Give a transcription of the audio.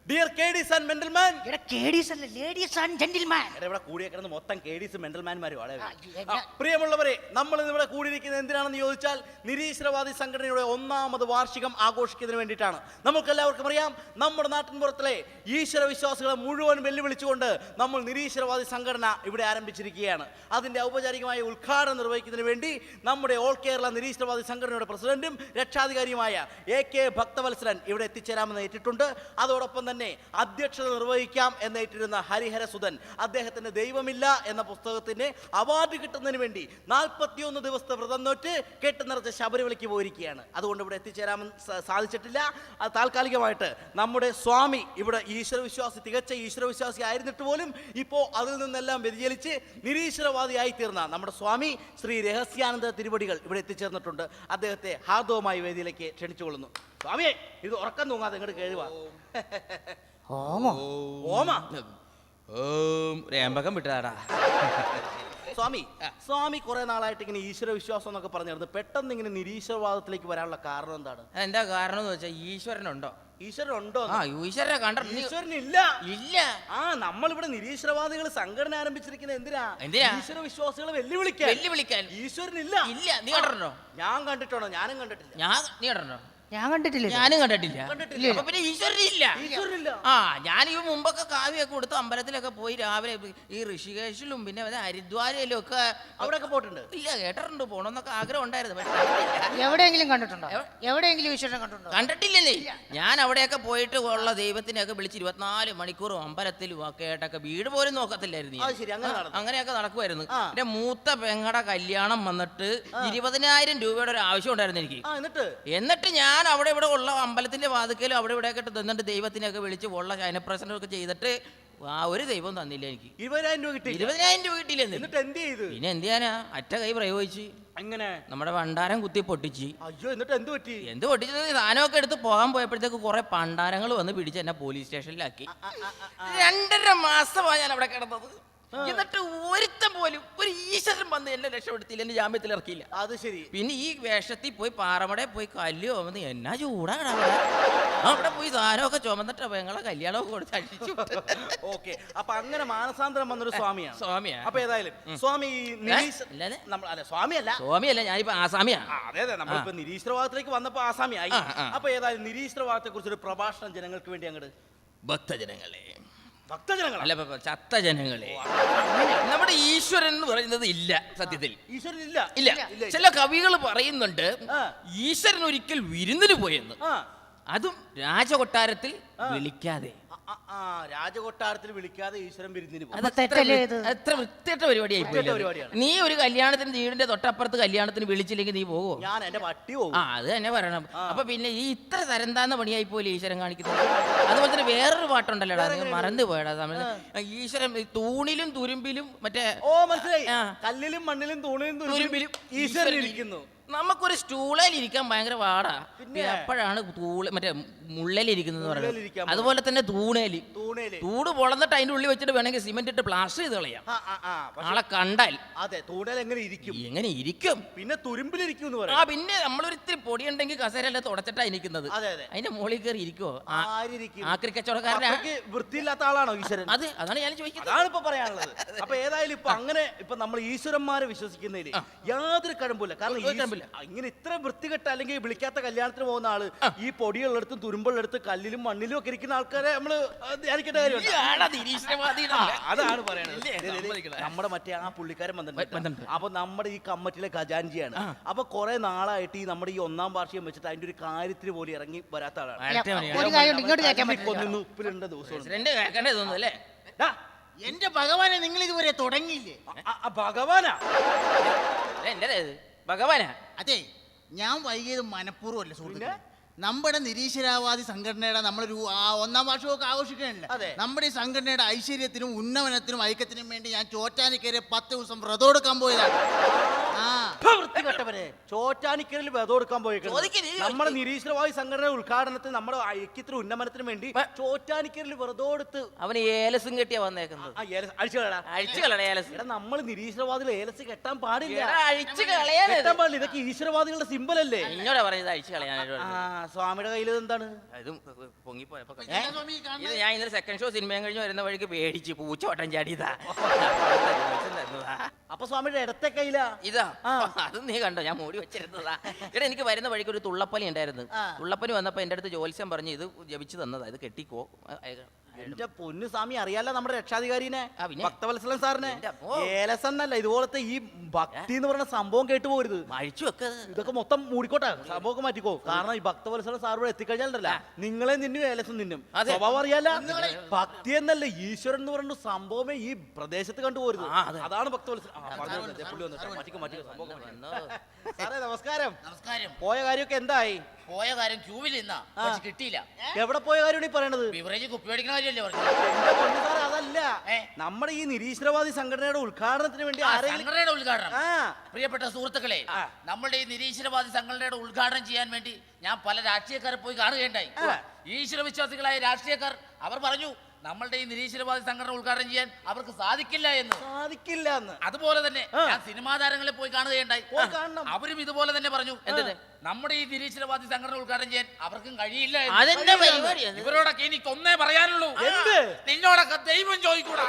Dear ladies and gentleman. Ladies and gentleman. ഇവിടെ കൂടിയേക്കുന്നത് മൊത്തം കേഡീസ് മെന്റൽമാൻമാരും ആണ്. എന്നാ? പ്രിയമുള്ളവരെ, നമ്മൾ ഇന്ന് ഇവിടെ കൂടിയിരിക്കുന്നത് എന്തിനാണെന്ന് ചോദിച്ചാൽ നിരീശ്വരവാദി സംഘടനയുടെ 1ാമത് വാർഷികം ആഘോഷിക്കുന്നതിന് വേണ്ടിയിട്ടാണ്. നമുക്കെല്ലാവർക്കും അറിയാം, നമ്മുടെ നാട്ടിൻപുറത്തിലെ ഈശ്വര വിശ്വാസികളെ മുഴുവൻ വെല്ലുവിളിച്ചുകൊണ്ട് നമ്മൾ നിരീശ്വരവാദി സംഘടന ഇവിടെ ആരംഭിച്ചിരിക്കുകയാണ്. അതിന്റെ ഔപചാരികമായ ഉദ്ഘാടനം നിർവഹിക്കുന്നതിന് വേണ്ടി നമ്മുടെ ഓൾ കേരള നിരീശ്വരവാദി സംഘടനയുടെ പ്രസിഡന്റും രക്ഷാധികാരിയുമായ AK ഭക്തവത്സരൻ ഇവിടെ എത്തിച്ചേരാമെന്ന് ഏറ്റിട്ടുണ്ട്. അതോടൊപ്പം തന്നെ അധ്യക്ഷത നിർവഹിക്കാം എന്നേറ്റിരുന്ന ഹരിഹരസുധൻ അദ്ദേഹത്തിന്റെ ദൈവമില്ല എന്ന പുസ്തകത്തിന് അവാർഡ് കിട്ടുന്നതിന് വേണ്ടി 41 ദിവസത്തെ വ്രതം നോറ്റ് കെട്ടുനിറച്ച ശബരിമലയ്ക്ക് പോയിരിക്കുകയാണ്. അതുകൊണ്ട് ഇവിടെ എത്തിച്ചേരാമെന്ന് സാധിച്ചിട്ടില്ല. അത് താൽക്കാലികമായിട്ട് നമ്മുടെ സ്വാമി ഇവിടെ തികച്ച ഈശ്വരവിശ്വാസി ആയിരുന്നിട്ട് പോലും ഇപ്പോൾ അതിൽ നിന്നെല്ലാം വ്യതിചലിച്ച് നിരീശ്വരവാദിയായി തീർന്ന നമ്മുടെ സ്വാമി ശ്രീ രഹസ്യാനന്ദ തിരുവടികൾ ഇവിടെ എത്തിച്ചേർന്നിട്ടുണ്ട്. അദ്ദേഹത്തെ ഹാർദവമായി വേദിയിലേക്ക് ക്ഷണിച്ചുകൊള്ളുന്നു. സ്വാമിയെ, ഇത് ഉറക്കം തൂങ്ങാതെ ഇങ്ങോട്ട് കേഴുവാ. രേമ്പകം വിട്ടതാടാ. സ്വാമി കുറെ നാളായിട്ട് ഇങ്ങനെ ഈശ്വര വിശ്വാസം എന്നൊക്കെ പറഞ്ഞിരുന്നു. പെട്ടെന്ന് ഇങ്ങനെ നിരീശ്വരവാദത്തിലേക്ക് വരാനുള്ള കാരണം എന്താണ്? എന്താ കാരണം എന്ന് വെച്ചാൽ ഈശ്വരനുണ്ടോ? ഈശ്വരനുണ്ടോ? ഈശ്വരനെ കണ്ട ഈശ്വരനില്ല. ഇല്ല. നമ്മളിവിടെ നിരീശ്വരവാദികൾ സംഘടന ആരംഭിച്ചിരിക്കുന്നത് എന്തിനാ? ഈശ്വര വിശ്വാസികളെ വെല്ലുവിളിക്കാൻ. ഈശ്വരനില്ല. ഇല്ല. നീ കണ്ടിട്ടുണ്ടോ? ഞാൻ കണ്ടിട്ടുണ്ടോ? ഞാനും കണ്ടിട്ടില്ല. നീ കണ്ടിട്ടുണ്ടോ? ഞാൻ കണ്ടിട്ടില്ല. ഞാനും കണ്ടിട്ടില്ല. അപ്പൊ പിന്നെ ഈശ്വരനില്ല. ഞാൻ ഈ മുമ്പൊക്കെ കാവ്യൊക്കെ കൊടുത്ത് അമ്പലത്തിലൊക്കെ പോയി രാവിലെ ഈ ഋഷികേശിലും പിന്നെ ഹരിദ്വാരയിലും ഒക്കെ അവിടെയൊക്കെ പോയിട്ടുണ്ട്. ഇല്ല, കേട്ടിട്ടുണ്ട്, പോണമെന്നൊക്കെ ആഗ്രഹം ഉണ്ടായിരുന്നു. എവിടെയെങ്കിലും കണ്ടിട്ടുണ്ടോ? എവിടെയെങ്കിലും ഈശ്വരനെ കണ്ടിട്ടുണ്ടോ? കണ്ടിട്ടില്ലെന്നേ. ഞാൻ അവിടെയൊക്കെ പോയിട്ട് ഉള്ള ദൈവത്തിനെയൊക്കെ വിളിച്ച് 24 മണിക്കൂറും അമ്പലത്തിലും ഒക്കെ ആയിട്ടൊക്കെ വീട് പോലും നോക്കത്തില്ലായിരുന്നു. അങ്ങനെയൊക്കെ നടക്കുമായിരുന്നു. എന്റെ മൂത്ത പെങ്ങടെ കല്യാണം വന്നിട്ട് 20,000 രൂപയുടെ ഒരു ആവശ്യം ഉണ്ടായിരുന്നു എനിക്ക്. എന്നിട്ട് ഞാൻ അവിടെ ഇവിടെ ഉള്ള അമ്പലത്തിന്റെ വാതിക്കലും അവിടെ ഇവിടെ ഒക്കെ തന്നിട്ട് ദൈവത്തിനെയൊക്കെ വിളിച്ച് ഉള്ള ശയനപ്രസന്നമൊക്കെ ചെയ്തിട്ട് ഒരു ദൈവം തന്നില്ല എനിക്ക്. 20,000 രൂപ കിട്ടിയില്ല. പിന്നെ എന്ത് ചെയ്യാനാ? അറ്റ കൈ പ്രയോഗിച്ച് അങ്ങനെ നമ്മുടെ ഭണ്ഡാരം കുത്തി പൊട്ടിച്ച്. അയ്യോ, എന്നിട്ട് എന്ത് പൊട്ടിച്ചത്? സാധനമൊക്കെ എടുത്ത് പോകാൻ പോയപ്പോഴത്തേക്ക് കുറെ പണ്ടാരങ്ങൾ വന്ന് പിടിച്ച് എന്നെ പോലീസ് സ്റ്റേഷനിലാക്കി. 2.5 മാസമാണ് ഞാൻ അവിടെ കിടന്നത്. എന്നിട്ട് ഒരുത്തം പോലും ഒരു ഈശ്വരൻ വന്ന് എന്നെ രക്ഷപ്പെടുത്തിയില്ല, എന്നെ ജാമ്യത്തിൽ ഇറക്കിയില്ല. അത് ശരി. പിന്നെ ഈ വേഷത്തിൽ പോയി പാറമടയിൽ പോയി കല്ല് ചുമന്ന് എന്നാ ചൂടാണ് അവിടെ പോയി സാധനമൊക്കെ ചുമന്നിട്ട് പെങ്ങളെ കല്യാണമൊക്കെ കൊടുത്ത് അടിച്ചു. ഓക്കെ, അപ്പൊ അങ്ങനെ മാനസാന്തരം വന്നൊരു സ്വാമിയാണ്. അപ്പൊ ഏതായാലും സ്വാമിയല്ല, ഞാനിപ്പോ ആസാമിയാ. അതെ, നമ്മളിപ്പോ നിരീശ്വരവാദത്തിലേക്ക് വന്നപ്പോ ആസാമിയായി. അപ്പൊ ഏതായാലും നിരീശ്വരവാദത്തെ കുറിച്ചൊരു പ്രഭാഷണം ജനങ്ങൾക്ക് വേണ്ടി അങ്ങോട്ട്. ഭക്തജനങ്ങളെ, അല്ല ചത്ത ജനങ്ങളെ, നമ്മുടെ ഈശ്വരൻ എന്ന് പറയുന്നത് ഇല്ല. സത്യത്തിൽ ഈശ്വരൻ ഇല്ല. ചില കവികൾ പറയുന്നുണ്ട് ഈശ്വരൻ ഒരിക്കൽ വിരുന്നിന് പോയെന്ന്. അതും രാജകൊട്ടാരത്തിൽ വിളിക്കാതെ. രാജകൊട്ടാരത്തിൽ വിളിക്കാതെ ഈശ്വരൻ വിരുന്നിന് പോകും. എത്ര വൃത്തിയായിട്ട പരിപാടിയായി. നീ ഒരു കല്യാണത്തിന് വീടിന്റെ തൊട്ടപ്പുറത്ത് കല്യാണത്തിന് വിളിച്ചില്ലെങ്കിൽ നീ പോവോ? ഞാൻ എന്റെ പട്ടി പോകും. അത് തന്നെ പറയണം. അപ്പൊ പിന്നെ ഈ ഇത്ര തരംതാന്ന പണിയായി പോലെ ഈശ്വരൻ കാണിക്കുന്നത്. അതുപോലെ തന്നെ വേറൊരു പാട്ടുണ്ടല്ലോടാ, മറന്നു പോയടാ തമിഴ്. ഈശ്വരൻ തൂണിലും തുരുമ്പിലും മറ്റേ മനസ്സിലായി, കല്ലിലും മണ്ണിലും തൂണിലും തുരുമ്പിലും ഈശ്വരൻ ഇരിക്കുന്നു. നമുക്കൊരു സ്റ്റൂളിൽ ഇരിക്കാൻ ഭയങ്കര പാടാ. എപ്പോഴാണ് മറ്റേ മുള്ളലിരിക്കുന്നത് പറയുന്നത്. അതുപോലെ തന്നെ തൂട് പൊളന്നിട്ട് അതിന്റെ ഉള്ളിൽ വെച്ചിട്ട് വേണമെങ്കിൽ സിമെന്റ് ഇട്ട് പ്ലാസ്റ്റർ ചെയ്ത് കളയാം. ആളെ കണ്ടാൽ. അതെ, തൂണേൽ എങ്ങനെ ഇരിക്കും? പിന്നെ തുരുമ്പിലിരിക്കും. പിന്നെ നമ്മളൊരിത്തിരി പൊടിയുണ്ടെങ്കിൽ കസേരല്ല തുടച്ചിട്ടാ ഇരിക്കുന്നത്. അതിന്റെ മുകളിൽ കയറി ഇരിക്കുവോ? ആക്രി കച്ചവടക്കാരനാ? വൃത്തിയില്ലാത്ത ആളാണോ ഈശ്വരൻ? അതാണ് ഞാൻ ചോദിക്കുന്നത്. അതാണ് ഇപ്പൊ പറയാനുള്ളത്. അപ്പൊ ഏതായാലും ഇപ്പൊ അങ്ങനെ ഇപ്പൊ നമ്മൾ ഈശ്വരന്മാരെ വിശ്വസിക്കുന്നതിൽ യാതൊരു കഴമ്പില്ല. കാരണം ഇങ്ങനെ ഇത്ര വൃത്തികെട്ട അല്ലെങ്കിൽ വിളിക്കാത്ത കല്യാണത്തിന് പോകുന്ന ആള് ഈ പൊടികളെടുത്തും തുരുമ്പുകളെടുത്ത് കല്ലിലും മണ്ണിലും ഒക്കെ ഇരിക്കുന്ന ആൾക്കാരെ നമ്മള് ധ്യാനിക്കേണ്ട കാര്യമുണ്ട്. അതാണ് പറയുന്നത്. നമ്മുടെ മറ്റേ ആ പുള്ളിക്കാരൻ വന്നിട്ടുണ്ട്. അപ്പൊ നമ്മുടെ ഈ കമ്മിറ്റിയിലെ ഖജാൻജിയാണ്. അപ്പൊ കുറെ നാളായിട്ട് ഈ നമ്മുടെ ഈ 1ാം വാർഷികം വെച്ചിട്ട് അതിന്റെ ഒരു കാര്യത്തിന് പോലും ഇറങ്ങി വരാത്ത ആളാണ്. ഉപ്പിലുണ്ട ദിവസം എന്റെ ഭഗവാനെ, നിങ്ങൾ ഇതുവരെ തുടങ്ങിയില്ലേ? ഭഗവാനാ? അതെ, ഞാൻ വൈകിയത് മനഃപൂർവ്വമല്ല സുഹൃത്തുക്കളെ. നമ്മുടെ നിരീശ്വരവാദി സംഘടനയുടെ നമ്മളൊരു 1ാം വാർഷികമൊക്കെ ആഘോഷിക്കണല്ലേ. നമ്മുടെ ഈ സംഘടനയുടെ ഐശ്വര്യത്തിനും ഉന്നമനത്തിനും ഐക്യത്തിനും വേണ്ടി ഞാൻ ചോറ്റാനിക്കരെ 10 ദിവസം വ്രതം എടുക്കാൻ പോയതാണ്. വൃത്തികെട്ടവനെ ചോറ്റാനിക്കലിൽ വെതം കൊടുക്കാൻ ചോദിക്ക് നീ പോയേക്കുന്നത് നമ്മുടെ നിരീശ്വരവാദി സംഘടന ഉദ്ഘാടനത്തിന് നമ്മുടെ ഐക്യത്തിന് ഉന്നമനത്തിന് വേണ്ടി ചോറ്റാനിക്കലിൽ വെറുതെ കൊടുത്ത് അവന് ഏലസും കെട്ടിയാ വന്നേക്കുന്നത്. അഴിച്ചു കളടാ. അഴിച്ചു കളയാ ഏലസ്. എടാ നമ്മൾ നിരീശ്വരവാദികൾ ഏലസ് കെട്ടാൻ പാടില്ല. എടാ, അഴിച്ചു കളയാൻ കെട്ടാൻ പാടില്ല. ഇതൊക്കെ ഈശ്വരവാദികളുടെ സിമ്പൽ അല്ലേ? എന്നോടാ പറഞ്ഞത് അഴിച്ചു കളയാനായിട്ട്. സ്വാമിയുടെ കയ്യിൽ എന്താണ്? ഇതും പൊങ്ങിപ്പോയപ്പോ എന്താ സ്വാമി ഈ കാണുന്നത്? ഇത് ഞാൻ ഇന്നലെ സെക്കൻഡ് ഷോ സിനിമയും കഴിഞ്ഞ് വരുന്ന വഴിക്ക് പേടിച്ച് പൂച്ച വട്ടം ചാടിയതാ. അപ്പൊ സ്വാമിയുടെ ഇടത്തെ കയ്യില ഇതാ അത് നീ കണ്ടോ, ഞാൻ മൂടി വെച്ചിരുന്നതാ. എടാ എനിക്ക് വരുന്ന വഴിക്ക് ഒരു തുള്ളപ്പലി ഉണ്ടായിരുന്നു. തുള്ളപ്പലി വന്നപ്പോ എന്റെ അടുത്ത് ജ്യോത്സ്യം പറഞ്ഞു ഇത് ജപിച്ചു തന്നതാ, ഇത് കെട്ടിക്കോ. എന്റെ പൊന്നു സ്വാമി അറിയാലോ നമ്മുടെ രക്ഷാധികാരിനെ പിന്നെ? ഭക്തവത്സലൻ സാറിനെ. എന്റെ അപ്പോ. ഏലസ് എന്നല്ല ഇതുപോലത്തെ ഈ ഭക്തി എന്ന് പറയുന്ന സംഭവം കേട്ടു പോരുത്. അഴിച്ചു വെക്ക. ഇതൊക്കെ മൊത്തം മൂടിക്കോട്ടെ, സംഭവമൊക്കെ മാറ്റിക്കോ. കാരണം ഈ ഭക്തവത്സലൻ സാർ ഇവിടെ എത്തിക്കഴിഞ്ഞാലല്ല നിങ്ങളെ നിന്നും ഏലസും നിന്നും സ്വഭാവം അറിയാല. ഭക്തി എന്നല്ല ഈശ്വരൻ എന്ന് പറയുന്ന സംഭവമേ ഈ പ്രദേശത്ത് കണ്ടുപോരുത്. അതാണ് ഭക്തവത്സലൻ. സാറേ നമസ്കാരം. നമസ്കാരം. പോയ കാര്യമൊക്കെ എന്തായി? പോയ കാര്യം ക്യൂവിൽ നിന്നാ പക്ഷെ കിട്ടിയില്ല. എവിടെ പോയ കാര്യമാണ് ഈ പറയണത്? ബിവറേജ് കുപ്പി മേടിക്കണ കാര്യമല്ലേ പറഞ്ഞു. എന്റെ പൊന്നു സാറേ അതല്ല, നമ്മുടെ ഈ നിരീശ്വരവാദി സംഘടനയുടെ ഉദ്ഘാടനത്തിന് വേണ്ടി ആരെങ്കിലും സംഘടനയുടെ ഉദ്ഘാടനം. ആ പ്രിയപ്പെട്ട സുഹൃത്തുക്കളെ, നമ്മുടെ ഈ നിരീശ്വരവാദി സംഘടനയുടെ ഉദ്ഘാടനം ചെയ്യാൻ വേണ്ടി ഞാൻ പല രാഷ്ട്രീയക്കാരെ പോയി കാണുകയുണ്ടായി. ഈശ്വര വിശ്വാസികളായ രാഷ്ട്രീയക്കാർ അവർ പറഞ്ഞു നമ്മളുടെ ഈ നിരീശ്വരവാദി സംഘടന ഉദ്ഘാടനം ചെയ്യാൻ അവർക്ക് സാധിക്കില്ല എന്ന്. സാധിക്കില്ല എന്ന്. അതുപോലെ തന്നെ ഞാൻ സിനിമാ താരങ്ങളെ പോയി കാണുകയുണ്ടായി. അവരും ഇതുപോലെ തന്നെ പറഞ്ഞു നമ്മുടെ ഈ നിരീശ്വരവാദി സംഘടന ഉദ്ഘാടനം ചെയ്യാൻ അവർക്കും കഴിയില്ല എന്ന്. ഇവരോടൊക്കെ എനിക്ക് ഒന്നേ പറയാനുള്ളൂ, നിന്നോടൊക്കെ ദൈവം ചോദിക്കൂടാ.